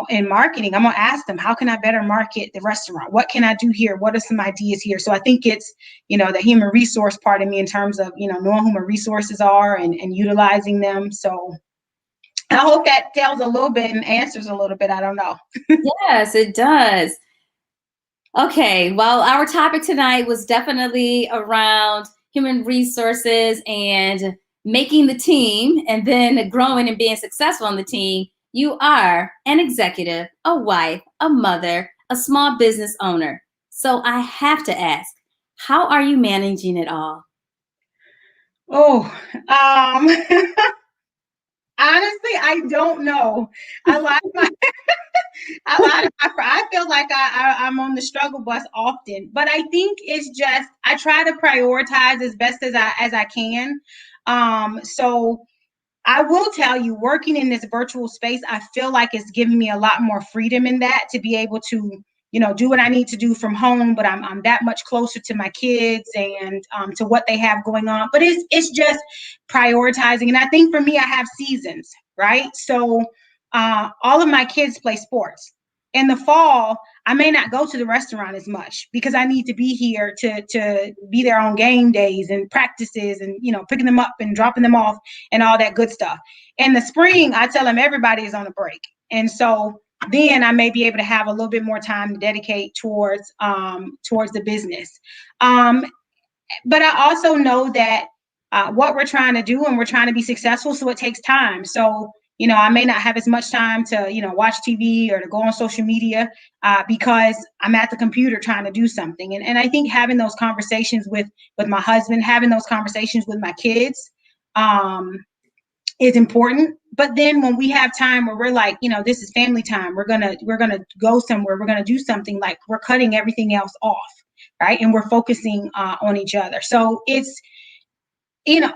[SPEAKER 2] in marketing, I'm going to ask them, how can I better market the restaurant? What can I do here? What are some ideas here? So I think it's, the human resource part of me in terms of, knowing who my resources are and utilizing them. So I hope that tells a little bit and answers a little bit. I don't know.
[SPEAKER 1] Yes, it does. Okay, well, our topic tonight was definitely around human resources and making the team and then growing and being successful on the team. You are an executive, a wife, a mother, a small business owner. So I have to ask, how are you managing it all?
[SPEAKER 2] Oh, honestly, I don't know. I feel like I'm on the struggle bus often, but I think it's just I try to prioritize as best as I can. So I will tell you, working in this virtual space, I feel like it's given me a lot more freedom in that to be able to, do what I need to do from home, but I'm that much closer to my kids and to what they have going on. But it's just prioritizing. And I think for me, I have seasons, right? So all of my kids play sports. In the fall, I may not go to the restaurant as much because I need to be here to be there on game days and practices and, picking them up and dropping them off and all that good stuff. In the spring, I tell them everybody is on a break. And so then I may be able to have a little bit more time to dedicate towards the business. But I also know that what we're trying to do and we're trying to be successful, so it takes time. So I may not have as much time to, watch TV or to go on social media because I'm at the computer trying to do something. And I think having those conversations with my husband, having those conversations with my kids is important. But then when we have time where we're like, this is family time, we're gonna go somewhere, we're gonna do something, like we're cutting everything else off, right? And we're focusing on each other. So it's,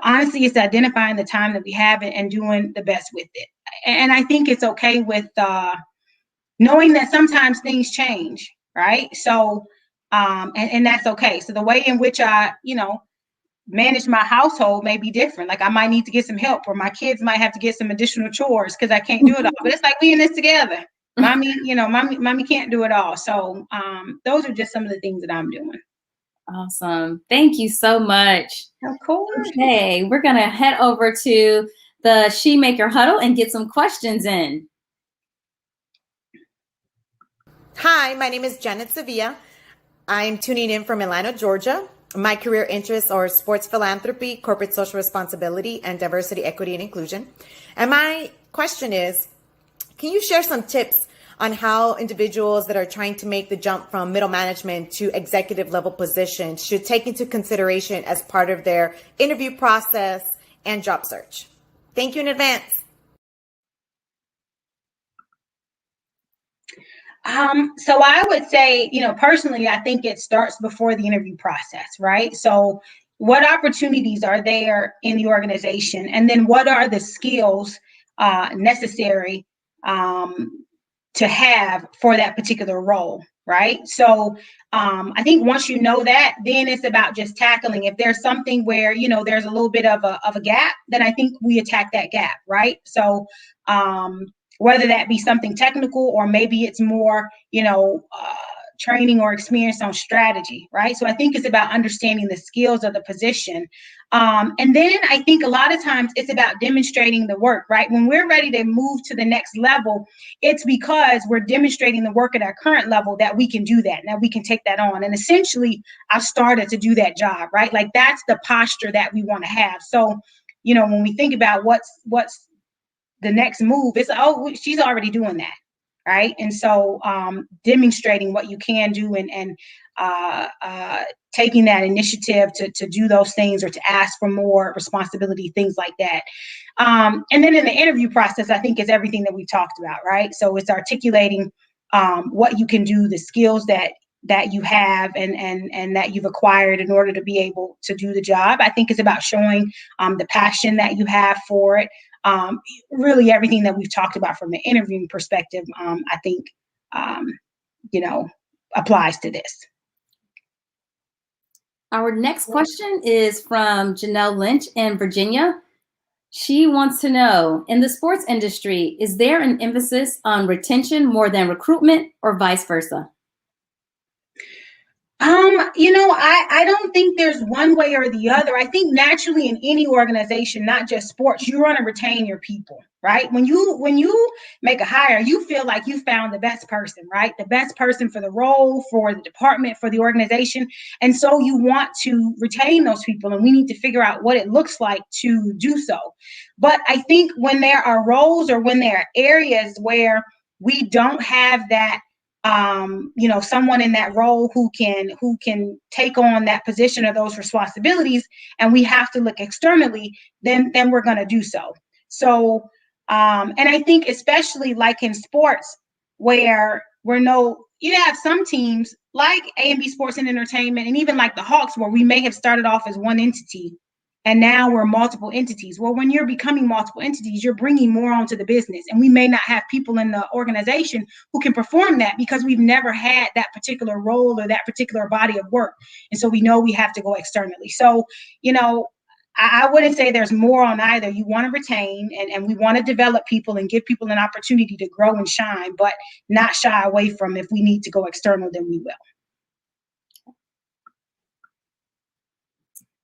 [SPEAKER 2] honestly, it's identifying the time that we have and doing the best with it. And I think it's okay with knowing that sometimes things change, right? So, and that's okay. So the way in which I, manage my household may be different. Like I might need to get some help, or my kids might have to get some additional chores because I can't do it all. But it's like we in this together. Mommy, mommy can't do it all. So those are just some of the things that I'm doing.
[SPEAKER 1] Awesome. Thank you so much.
[SPEAKER 2] Of course.
[SPEAKER 1] Okay, we're going to head over to the SheMaker Huddle and get some questions in.
[SPEAKER 3] Hi, my name is Janet Sevilla. I'm tuning in from Atlanta, Georgia. My career interests are sports philanthropy, corporate social responsibility, and diversity, equity, and inclusion. And my question is, can you share some tips on how individuals that are trying to make the jump from middle management to executive level positions should take into consideration as part of their interview process and job search? Thank you in advance.
[SPEAKER 2] So I would say, personally, I think it starts before the interview process, right? So what opportunities are there in the organization? And then what are the skills necessary to have for that particular role, right? So I think once you know that, then it's about just tackling. If there's something where, there's a little bit of a gap, then I think we attack that gap, right? So whether that be something technical or maybe it's more, training or experience on strategy, right? So I think it's about understanding the skills of the position. And then I think a lot of times it's about demonstrating the work, right? When we're ready to move to the next level, it's because we're demonstrating the work at our current level that we can do that, that we can take that on. And essentially, I've started to do that job, right? Like that's the posture that we want to have. So, when we think about what's the next move, it's, oh, she's already doing that. right? And so demonstrating what you can do and taking that initiative to do those things or to ask for more responsibility, things like that. And then in the interview process, I think it's everything that we talked about, right? So it's articulating what you can do, the skills that you have and that you've acquired in order to be able to do the job. I think it's about showing the passion that you have for it. Really everything that we've talked about from the interviewing perspective, I think, applies to this.
[SPEAKER 1] Our next question is from Janelle Lynch in Virginia. She wants to know, in the sports industry, is there an emphasis on retention more than recruitment or vice versa?
[SPEAKER 2] I don't think there's one way or the other. I think naturally in any organization, not just sports, you want to retain your people, right? When you make a hire, you feel like you found the best person, right? The best person for the role, for the department, for the organization. And so you want to retain those people, and we need to figure out what it looks like to do so. But I think when there are roles or when there are areas where we don't have that, someone in that role who can take on that position or those responsibilities, and we have to look externally, then we're going to do so. So, and I think especially like in sports, where you have some teams like AMB Sports and Entertainment, and even like the Hawks, where we may have started off as one entity, and now we're multiple entities. Well, when you're becoming multiple entities, you're bringing more onto the business. And we may not have people in the organization who can perform that because we've never had that particular role or that particular body of work. And so we know we have to go externally. So, I wouldn't say there's more on either. You want to retain and we want to develop people and give people an opportunity to grow and shine, but not shy away from, if we need to go external, then we will.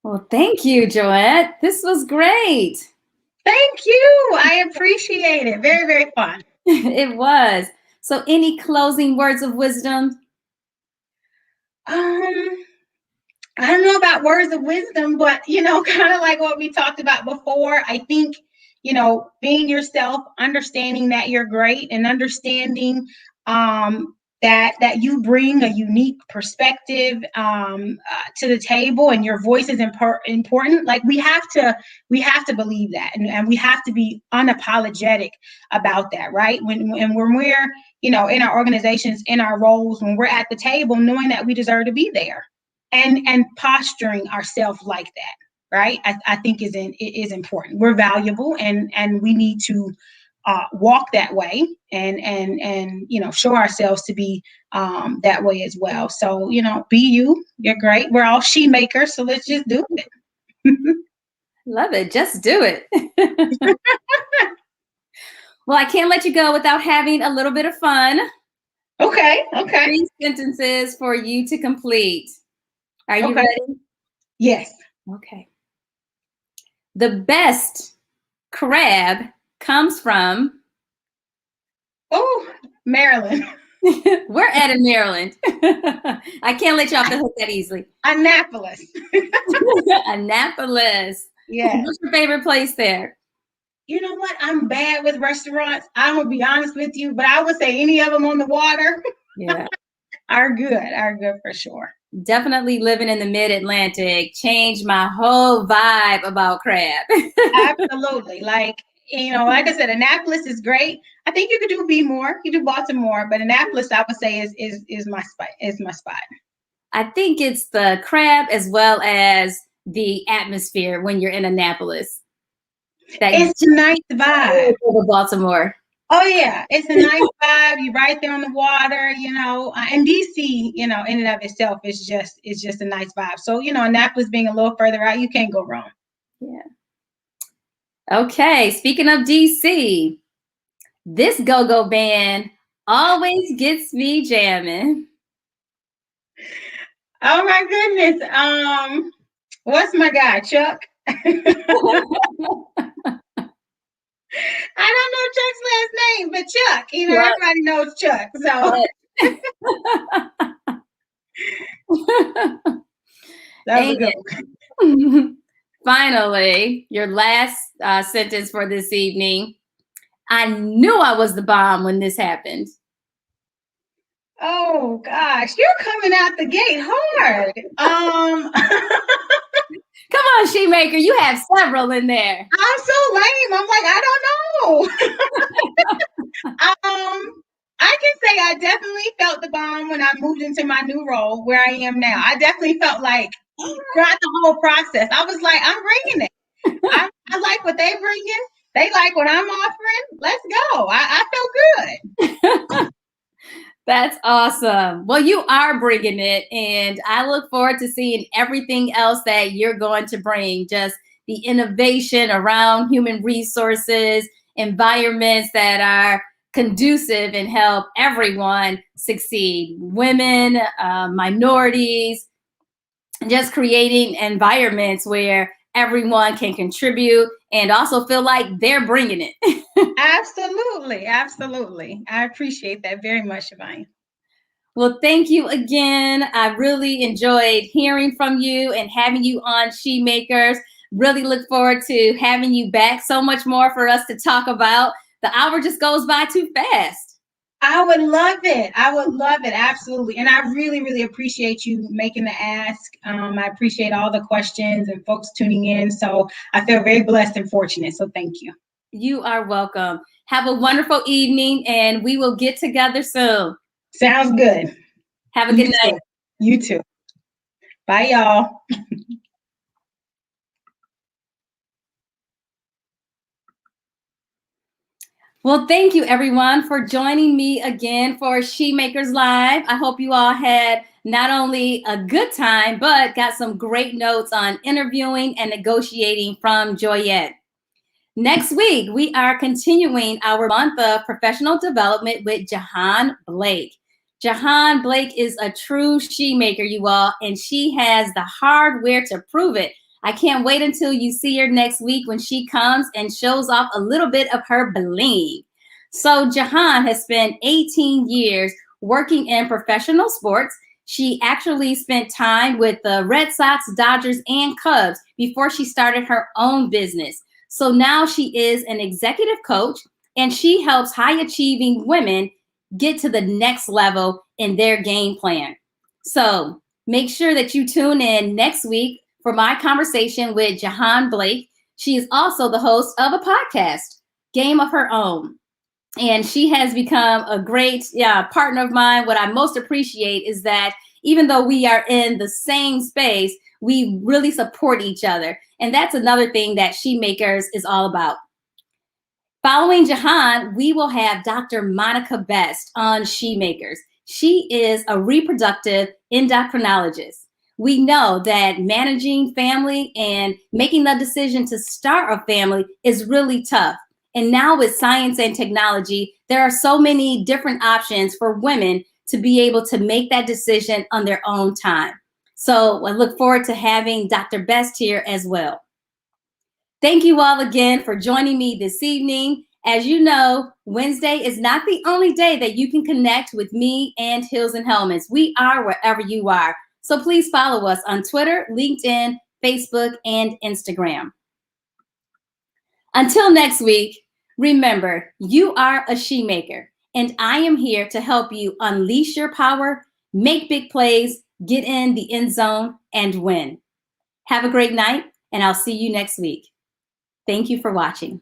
[SPEAKER 1] Well, thank you, Joyette. This was great.
[SPEAKER 2] Thank you. I appreciate it. Very, very fun.
[SPEAKER 1] It was. So any closing words of wisdom?
[SPEAKER 2] I don't know about words of wisdom, but, kind of like what we talked about before, I think, being yourself, understanding that you're great, and understanding that you bring a unique perspective to the table, and your voice is important. Like we have to believe that, and we have to be unapologetic about that, right? When we're in our organizations, in our roles, when we're at the table, knowing that we deserve to be there, and posturing ourselves like that, right? I think is important. We're valuable, and we need to walk that way and show ourselves to be that way as well. So, be you. You're great. We're all SHEMAKERS, so let's just do it.
[SPEAKER 1] Love it. Just do it. Well, I can't let you go without having a little bit of fun.
[SPEAKER 2] Okay.
[SPEAKER 1] 3 sentences for you to complete. Are you ready?
[SPEAKER 2] Yes.
[SPEAKER 1] Okay. The best crab comes from?
[SPEAKER 2] Oh, Maryland.
[SPEAKER 1] We're at in Maryland. I can't let you off the hook that easily.
[SPEAKER 2] Annapolis.
[SPEAKER 1] Annapolis.
[SPEAKER 2] Yeah.
[SPEAKER 1] What's your favorite place there?
[SPEAKER 2] You know what? I'm bad with restaurants. I'm going to be honest with you, but I would say any of them on the water are good for sure.
[SPEAKER 1] Definitely living in the mid-Atlantic changed my whole vibe about crab.
[SPEAKER 2] Absolutely. Like I said, Annapolis is great. I think you could do more. You do Baltimore, but Annapolis, I would say, is my spot.
[SPEAKER 1] I think it's the crab as well as the atmosphere when you're in Annapolis.
[SPEAKER 2] It's a nice vibe.
[SPEAKER 1] Over Baltimore.
[SPEAKER 2] Oh yeah, it's a nice vibe. You're right there on the water, and DC, in and of itself is just a nice vibe. So, Annapolis being a little further out, you can't go wrong.
[SPEAKER 1] Yeah. Okay, speaking of DC, this go-go band always gets me jamming.
[SPEAKER 2] Oh my goodness. What's my guy, Chuck? I don't know Chuck's last name, but Chuck, everybody knows Chuck. So that was a good one.
[SPEAKER 1] Finally, your last sentence for this evening. I knew I was the bomb when this happened.
[SPEAKER 2] Oh gosh, you're coming out the gate hard.
[SPEAKER 1] Come on, Shemaker, you have several in there.
[SPEAKER 2] I'm so lame. I'm like, I don't know. I can say I definitely felt the bomb when I moved into my new role where I am now. I definitely felt like throughout the whole process, I was like, I'm bringing it. I like what they bringing. They like what I'm offering. Let's go. I felt good.
[SPEAKER 1] That's awesome. Well, you are bringing it, and I look forward to seeing everything else that you're going to bring. Just the innovation around human resources, environments that are conducive and help everyone succeed. Women, minorities, just creating environments where everyone can contribute and also feel like they're bringing it.
[SPEAKER 2] Absolutely. Absolutely. I appreciate that very much, Shivani.
[SPEAKER 1] Well, thank you again. I really enjoyed hearing from you and having you on SHEMAKERS. Really look forward to having you back. So much more for us to talk about. The hour just goes by too fast.
[SPEAKER 2] I would love it. I would love it. Absolutely. And I really, really appreciate you making the ask. I appreciate all the questions and folks tuning in. So I feel very blessed and fortunate. So thank you.
[SPEAKER 1] You are welcome. Have a wonderful evening, and we will get together soon.
[SPEAKER 2] Sounds good.
[SPEAKER 1] Have a good night.
[SPEAKER 2] You too. Bye, y'all.
[SPEAKER 1] Well, thank you, everyone, for joining me again for SHEMAKERS Live. I hope you all had not only a good time, but got some great notes on interviewing and negotiating from Joyette. Next week, we are continuing our month of professional development with Jahan Blake. Jahan Blake is a true SHEMAKER, you all, and she has the hardware to prove it. I can't wait until you see her next week when she comes and shows off a little bit of her bling. So Jahan has spent 18 years working in professional sports. She actually spent time with the Red Sox, Dodgers, and Cubs before she started her own business. So now she is an executive coach, and she helps high-achieving women get to the next level in their game plan. So make sure that you tune in next week for my conversation with Jahan Blake. She is also the host of a podcast, Game of Her Own. And she has become a great partner of mine. What I most appreciate is that even though we are in the same space, we really support each other. And that's another thing that SHEMAKERS is all about. Following Jahan, we will have Dr. Monica Best on SHEMAKERS. She is a reproductive endocrinologist. We know that managing family and making the decision to start a family is really tough. And now with science and technology, there are so many different options for women to be able to make that decision on their own time. So I look forward to having Dr. Best here as well. Thank you all again for joining me this evening. As you know, Wednesday is not the only day that you can connect with me and Heels and Helmets. We are wherever you are. So please follow us on Twitter, LinkedIn, Facebook, and Instagram. Until next week, remember, you are a SHEMAKER, and I am here to help you unleash your power, make big plays, get in the end zone, and win. Have a great night, and I'll see you next week. Thank you for watching.